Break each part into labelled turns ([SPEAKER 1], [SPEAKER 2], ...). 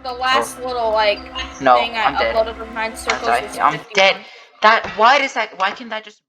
[SPEAKER 1] The last little, like,
[SPEAKER 2] No,
[SPEAKER 1] thing I
[SPEAKER 2] I'm dead.
[SPEAKER 1] uploaded from 9 circles was
[SPEAKER 2] I'm
[SPEAKER 1] 51.
[SPEAKER 2] dead. Why can't that just...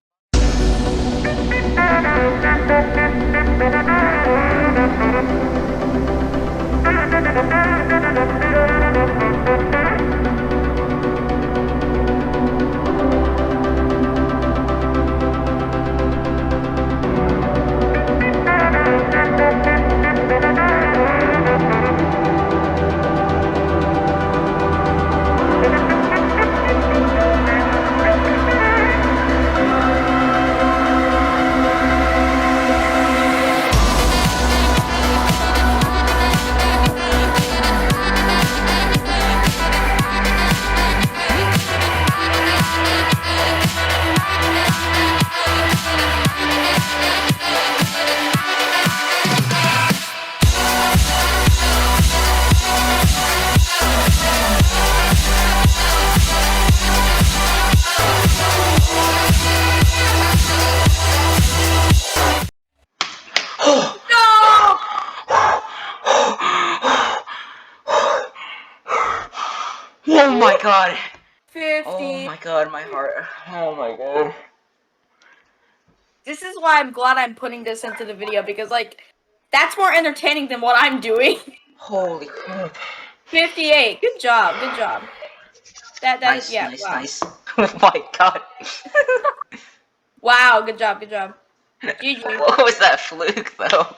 [SPEAKER 1] No!
[SPEAKER 2] Oh my god.
[SPEAKER 1] 50.
[SPEAKER 2] Oh my god, my heart. Oh my god.
[SPEAKER 1] This is why I'm glad I'm putting this into the video, because, like, that's more entertaining than what I'm doing.
[SPEAKER 2] Holy crap.
[SPEAKER 1] 58. Good job. Good job.
[SPEAKER 2] Nice,
[SPEAKER 1] Yeah,
[SPEAKER 2] nice,
[SPEAKER 1] wow.
[SPEAKER 2] nice. Oh my god.
[SPEAKER 1] Wow, good job, good job. GG.
[SPEAKER 2] What was that fluke, though?